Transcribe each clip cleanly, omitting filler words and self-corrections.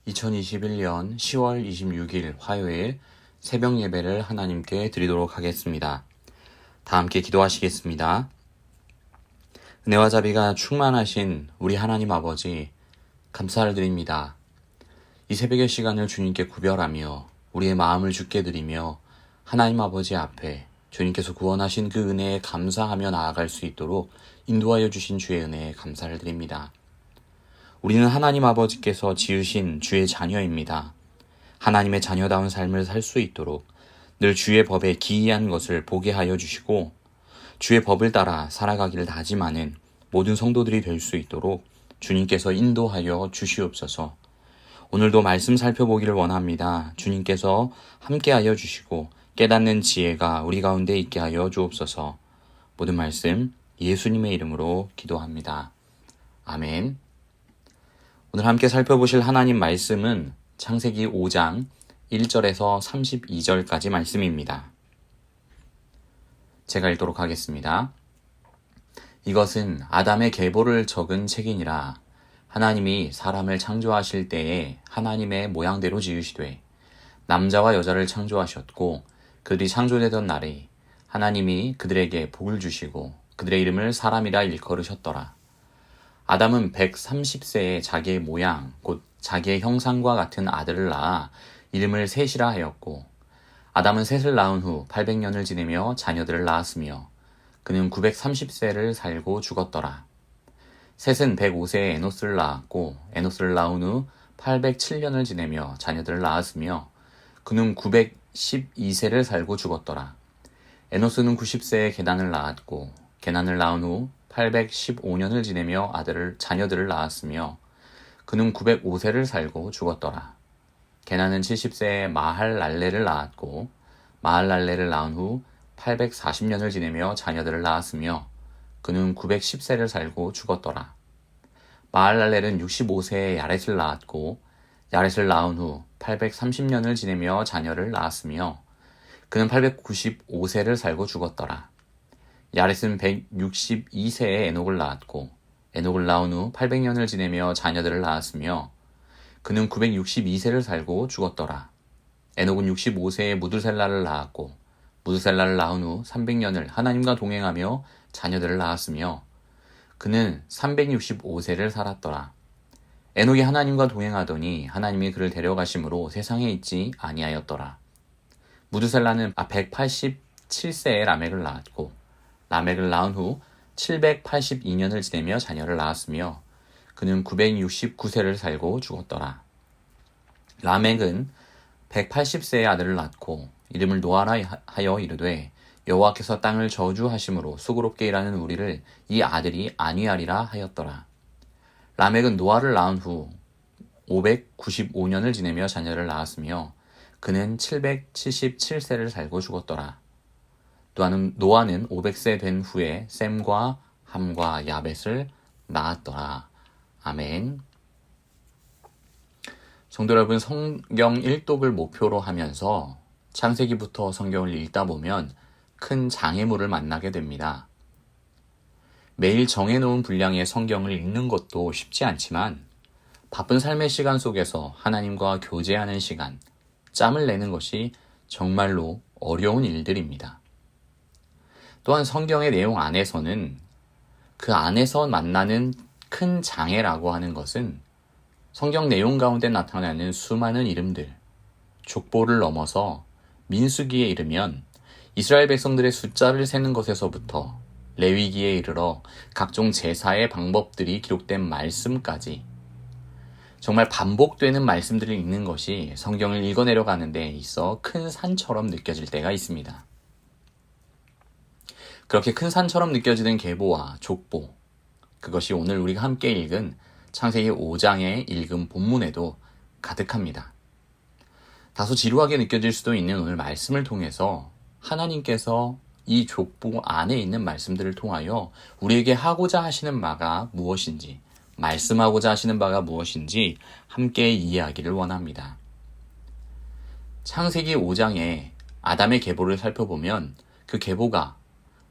2021년 10월 26일 화요일 새벽 예배를 하나님께 드리도록 하겠습니다. 다 함께 기도하시겠습니다. 은혜와 자비가 충만하신 우리 하나님 아버지, 감사를 드립니다. 이 새벽의 시간을 주님께 구별하며 우리의 마음을 주께 드리며 하나님 아버지 앞에 주님께서 구원하신 그 은혜에 감사하며 나아갈 수 있도록 인도하여 주신 주의 은혜에 감사를 드립니다. 우리는 하나님 아버지께서 지으신 주의 자녀입니다. 하나님의 자녀다운 삶을 살 수 있도록 늘 주의 법에 기이한 것을 보게 하여 주시고 주의 법을 따라 살아가기를 다짐하는 모든 성도들이 될 수 있도록 주님께서 인도하여 주시옵소서. 오늘도 말씀 살펴보기를 원합니다. 주님께서 함께하여 주시고 깨닫는 지혜가 우리 가운데 있게 하여 주옵소서. 모든 말씀 예수님의 이름으로 기도합니다. 아멘. 오늘 함께 살펴보실 하나님 말씀은 창세기 5장 1절에서 32절까지 말씀입니다. 제가 읽도록 하겠습니다. 이것은 아담의 계보를 적은 책이니라. 하나님이 사람을 창조하실 때에 하나님의 모양대로 지으시되 남자와 여자를 창조하셨고 그들이 창조되던 날에 하나님이 그들에게 복을 주시고 그들의 이름을 사람이라 일컬으셨더라. 아담은 130세에 자기의 모양, 곧 자기의 형상과 같은 아들을 낳아 이름을 셋이라 하였고 아담은 셋을 낳은 후 800년을 지내며 자녀들을 낳았으며 그는 930세를 살고 죽었더라. 셋은 105세에 에노스를 낳았고 에노스를 낳은 후 807년을 지내며 자녀들을 낳았으며 그는 912세를 살고 죽었더라. 에노스는 90세에 게난을 낳았고 게난을 낳은 후 815년을 지내며 자녀들을 낳았으며 그는 905세를 살고 죽었더라. 게난은 70세에 마할랄레를 낳았고 마할랄레를 낳은 후 840년을 지내며 자녀들을 낳았으며 그는 910세를 살고 죽었더라. 마할랄렐은 65세에 야렛을 낳았고 야렛을 낳은 후 830년을 지내며 자녀를 낳았으며 그는 895세를 살고 죽었더라. 야렛은 162세에 에녹을 낳았고 에녹을 낳은 후 800년을 지내며 자녀들을 낳았으며 그는 962세를 살고 죽었더라. 에녹은 65세에 무드셀라를 낳았고 무드셀라를 낳은 후 300년을 하나님과 동행하며 자녀들을 낳았으며 그는 365세를 살았더라. 에녹이 하나님과 동행하더니 하나님이 그를 데려가심으로 세상에 있지 아니하였더라. 무드셀라는 187세에 라멕을 낳았고 라멕을 낳은 후 782년을 지내며 자녀를 낳았으며 그는 969세를 살고 죽었더라. 라멕은 180세의 아들을 낳고 이름을 노아라 하여 이르되 여호와께서 땅을 저주하심으로 수고롭게 일하는 우리를 이 아들이 안위하리라 하였더라. 라멕은 노아를 낳은 후 595년을 지내며 자녀를 낳았으며 그는 777세를 살고 죽었더라. 노아는 500세 된 후에 셈과 함과 야벳을 낳았더라. 아멘. 성도 여러분, 성경 일독을 목표로 하면서 창세기부터 성경을 읽다 보면 큰 장애물을 만나게 됩니다. 매일 정해놓은 분량의 성경을 읽는 것도 쉽지 않지만 바쁜 삶의 시간 속에서 하나님과 교제하는 시간, 짬을 내는 것이 정말로 어려운 일들입니다. 또한 성경의 내용 안에서는 그 안에서 만나는 큰 장애라고 하는 것은 성경 내용 가운데 나타나는 수많은 이름들, 족보를 넘어서 민수기에 이르면 이스라엘 백성들의 숫자를 세는 것에서부터 레위기에 이르러 각종 제사의 방법들이 기록된 말씀까지 정말 반복되는 말씀들을 읽는 것이 성경을 읽어내려가는 데 있어 큰 산처럼 느껴질 때가 있습니다. 그렇게 큰 산처럼 느껴지는 계보와 족보, 그것이 오늘 우리가 함께 읽은 창세기 5장의 읽은 본문에도 가득합니다. 다소 지루하게 느껴질 수도 있는 오늘 말씀을 통해서 하나님께서 이 족보 안에 있는 말씀들을 통하여 우리에게 하고자 하시는 바가 무엇인지, 말씀하고자 하시는 바가 무엇인지 함께 이해하기를 원합니다. 창세기 5장에 아담의 계보를 살펴보면 그 계보가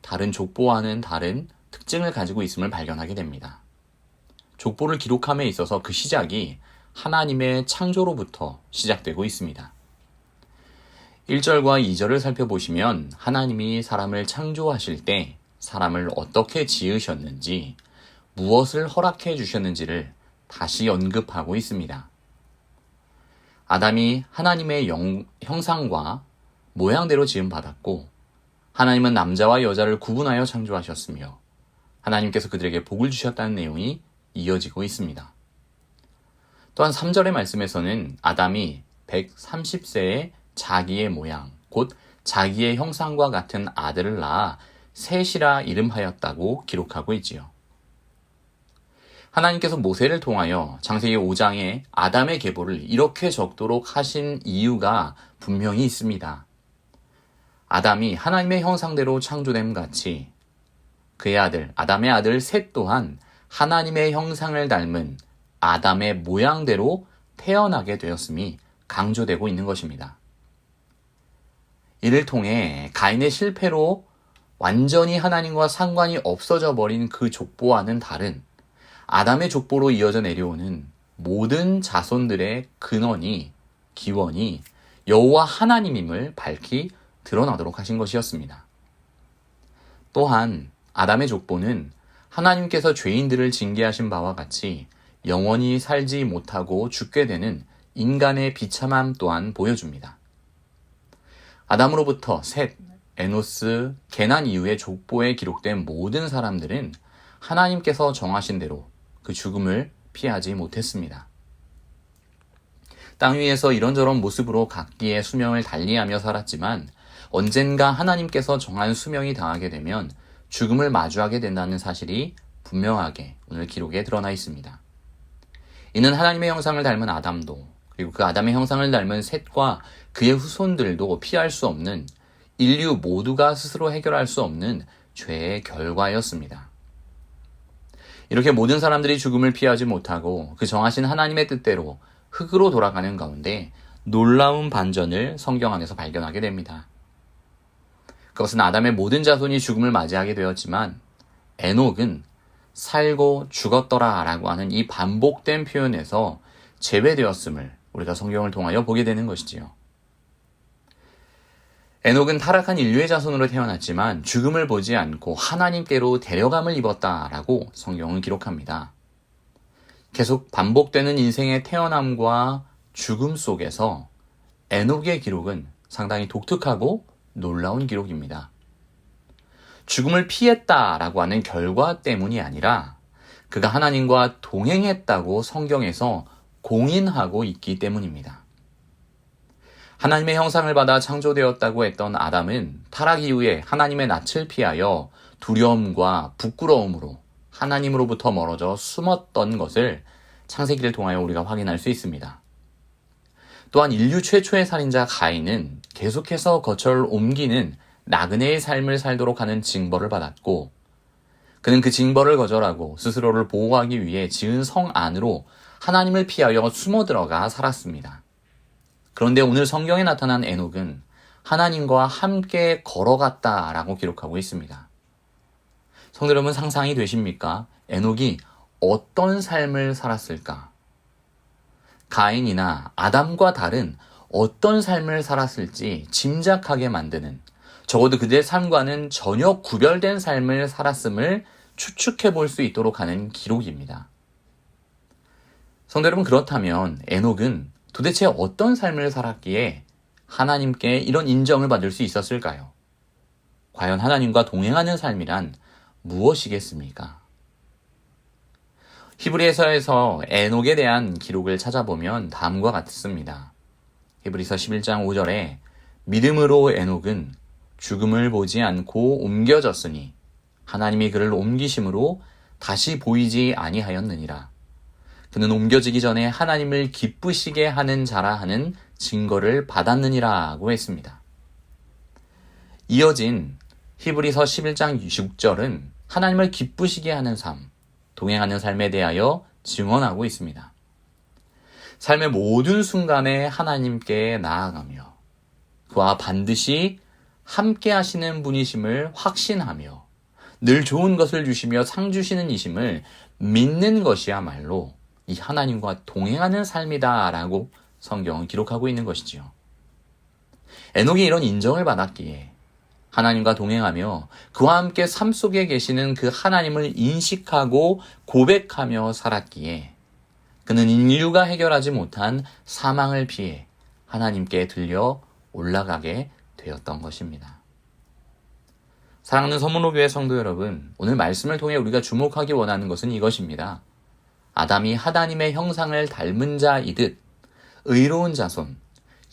다른 족보와는 다른 특징을 가지고 있음을 발견하게 됩니다. 족보를 기록함에 있어서 그 시작이 하나님의 창조로부터 시작되고 있습니다. 1절과 2절을 살펴보시면 하나님이 사람을 창조하실 때 사람을 어떻게 지으셨는지, 무엇을 허락해 주셨는지를 다시 언급하고 있습니다. 아담이 하나님의 형상과 모양대로 지음받았고, 하나님은 남자와 여자를 구분하여 창조하셨으며 하나님께서 그들에게 복을 주셨다는 내용이 이어지고 있습니다. 또한 3절의 말씀에서는 아담이 130세에 자기의 모양, 곧 자기의 형상과 같은 아들을 낳아 셋이라 이름하였다고 기록하고 있지요. 하나님께서 모세를 통하여 창세기 5장에 아담의 계보를 이렇게 적도록 하신 이유가 분명히 있습니다. 아담이 하나님의 형상대로 창조됨 같이 그의 아들, 아담의 아들 셋 또한 하나님의 형상을 닮은 아담의 모양대로 태어나게 되었음이 강조되고 있는 것입니다. 이를 통해 가인의 실패로 완전히 하나님과 상관이 없어져 버린 그 족보와는 다른 아담의 족보로 이어져 내려오는 모든 자손들의 근원이, 기원이 여호와 하나님임을 밝히 드러나도록 하신 것이었습니다. 또한 아담의 족보는 하나님께서 죄인들을 징계하신 바와 같이 영원히 살지 못하고 죽게 되는 인간의 비참함 또한 보여줍니다. 아담으로부터 셋, 에노스, 게난 이후의 족보에 기록된 모든 사람들은 하나님께서 정하신 대로 그 죽음을 피하지 못했습니다. 땅 위에서 이런저런 모습으로 각기의 수명을 달리하며 살았지만 언젠가 하나님께서 정한 수명이 다하게 되면 죽음을 마주하게 된다는 사실이 분명하게 오늘 기록에 드러나 있습니다. 이는 하나님의 형상을 닮은 아담도, 그리고 그 아담의 형상을 닮은 셋과 그의 후손들도 피할 수 없는, 인류 모두가 스스로 해결할 수 없는 죄의 결과였습니다. 이렇게 모든 사람들이 죽음을 피하지 못하고 그 정하신 하나님의 뜻대로 흙으로 돌아가는 가운데 놀라운 반전을 성경 안에서 발견하게 됩니다. 그것은 아담의 모든 자손이 죽음을 맞이하게 되었지만 에녹은 살고 죽었더라 라고 하는 이 반복된 표현에서 제외되었음을 우리가 성경을 통하여 보게 되는 것이지요. 에녹은 타락한 인류의 자손으로 태어났지만 죽음을 보지 않고 하나님께로 데려감을 입었다라고 성경은 기록합니다. 계속 반복되는 인생의 태어남과 죽음 속에서 에녹의 기록은 상당히 독특하고 놀라운 기록입니다. 죽음을 피했다라고 하는 결과 때문이 아니라 그가 하나님과 동행했다고 성경에서 공인하고 있기 때문입니다. 하나님의 형상을 받아 창조되었다고 했던 아담은 타락 이후에 하나님의 낯을 피하여 두려움과 부끄러움으로 하나님으로부터 멀어져 숨었던 것을 창세기를 통하여 우리가 확인할 수 있습니다. 또한 인류 최초의 살인자 가인은 계속해서 거처를 옮기는 나그네의 삶을 살도록 하는 징벌을 받았고, 그는 그 징벌을 거절하고 스스로를 보호하기 위해 지은 성 안으로 하나님을 피하여 숨어 들어가 살았습니다. 그런데 오늘 성경에 나타난 에녹은 하나님과 함께 걸어갔다라고 기록하고 있습니다. 성도 여러분, 상상이 되십니까? 에녹이 어떤 삶을 살았을까? 가인이나 아담과 다른 어떤 삶을 살았을지 짐작하게 만드는, 적어도 그들의 삶과는 전혀 구별된 삶을 살았음을 추측해 볼 수 있도록 하는 기록입니다. 성도 여러분, 그렇다면 에녹은 도대체 어떤 삶을 살았기에 하나님께 이런 인정을 받을 수 있었을까요? 과연 하나님과 동행하는 삶이란 무엇이겠습니까? 히브리서에서 에녹에 대한 기록을 찾아보면 다음과 같습니다. 히브리서 11장 5절에 믿음으로 에녹은 죽음을 보지 않고 옮겨졌으니 하나님이 그를 옮기심으로 다시 보이지 아니하였느니라. 그는 옮겨지기 전에 하나님을 기쁘시게 하는 자라 하는 증거를 받았느니라고 했습니다. 이어진 히브리서 11장 6절은 하나님을 기쁘시게 하는 삶, 동행하는 삶에 대하여 증언하고 있습니다. 삶의 모든 순간에 하나님께 나아가며 그와 반드시 함께 하시는 분이심을 확신하며 늘 좋은 것을 주시며 상 주시는 이심을 믿는 것이야말로 이 하나님과 동행하는 삶이다 라고 성경은 기록하고 있는 것이지요. 에녹이 이런 인정을 받았기에 하나님과 동행하며 그와 함께 삶 속에 계시는 그 하나님을 인식하고 고백하며 살았기에 그는 인류가 해결하지 못한 사망을 피해 하나님께 들려 올라가게 되었던 것입니다. 사랑하는 서문호교회 성도 여러분, 오늘 말씀을 통해 우리가 주목하기 원하는 것은 이것입니다. 아담이 하나님의 형상을 닮은 자이듯 의로운 자손,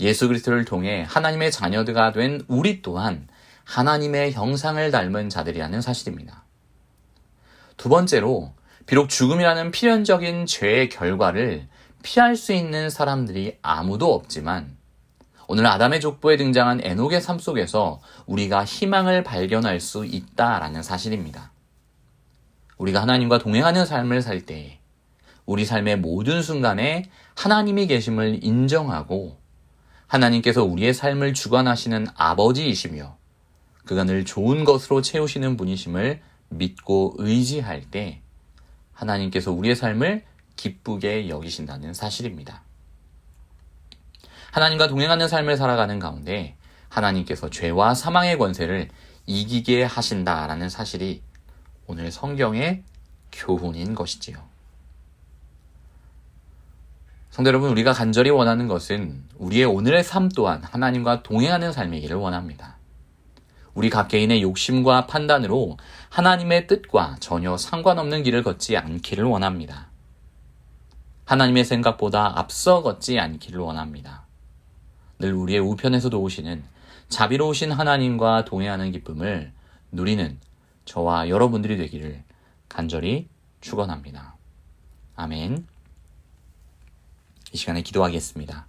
예수 그리스도를 통해 하나님의 자녀가 된 우리 또한 하나님의 형상을 닮은 자들이라는 사실입니다. 두 번째로, 비록 죽음이라는 필연적인 죄의 결과를 피할 수 있는 사람들이 아무도 없지만 오늘 아담의 족보에 등장한 에녹의 삶 속에서 우리가 희망을 발견할 수 있다라는 사실입니다. 우리가 하나님과 동행하는 삶을 살 때에 우리 삶의 모든 순간에 하나님이 계심을 인정하고 하나님께서 우리의 삶을 주관하시는 아버지이시며 그가 늘 좋은 것으로 채우시는 분이심을 믿고 의지할 때 하나님께서 우리의 삶을 기쁘게 여기신다는 사실입니다. 하나님과 동행하는 삶을 살아가는 가운데 하나님께서 죄와 사망의 권세를 이기게 하신다라는 사실이 오늘 성경의 교훈인 것이지요. 성도 여러분, 우리가 간절히 원하는 것은 우리의 오늘의 삶 또한 하나님과 동행하는 삶이기를 원합니다. 우리 각 개인의 욕심과 판단으로 하나님의 뜻과 전혀 상관없는 길을 걷지 않기를 원합니다. 하나님의 생각보다 앞서 걷지 않기를 원합니다. 늘 우리의 우편에서 도우시는 자비로우신 하나님과 동행하는 기쁨을 누리는 저와 여러분들이 되기를 간절히 축원합니다. 아멘. 이 시간에 기도하겠습니다.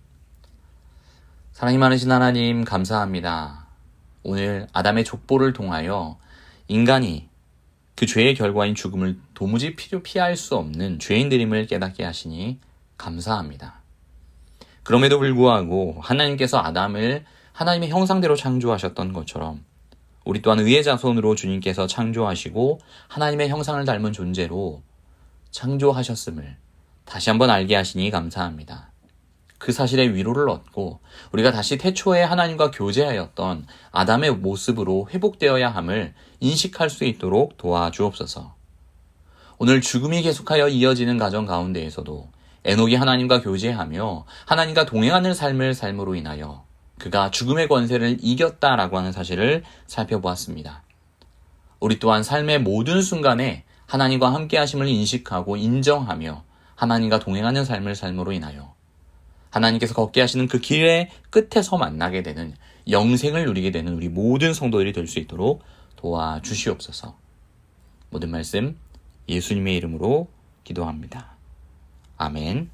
사랑이 많으신 하나님, 감사합니다. 오늘 아담의 족보를 통하여 인간이 그 죄의 결과인 죽음을 도무지 피할 수 없는 죄인들임을 깨닫게 하시니 감사합니다. 그럼에도 불구하고 하나님께서 아담을 하나님의 형상대로 창조하셨던 것처럼 우리 또한 의의 자손으로 주님께서 창조하시고 하나님의 형상을 닮은 존재로 창조하셨음을 다시 한번 알게 하시니 감사합니다. 그 사실의 위로를 얻고 우리가 다시 태초에 하나님과 교제하였던 아담의 모습으로 회복되어야 함을 인식할 수 있도록 도와주옵소서. 오늘 죽음이 계속하여 이어지는 가정 가운데에서도 에녹이 하나님과 교제하며 하나님과 동행하는 삶을 삶으로 인하여 그가 죽음의 권세를 이겼다라고 하는 사실을 살펴보았습니다. 우리 또한 삶의 모든 순간에 하나님과 함께 하심을 인식하고 인정하며 하나님과 동행하는 삶을 삶으로 인하여 하나님께서 걷게 하시는 그 길의 끝에서 만나게 되는 영생을 누리게 되는 우리 모든 성도들이 될 수 있도록 도와주시옵소서. 모든 말씀 예수님의 이름으로 기도합니다. 아멘.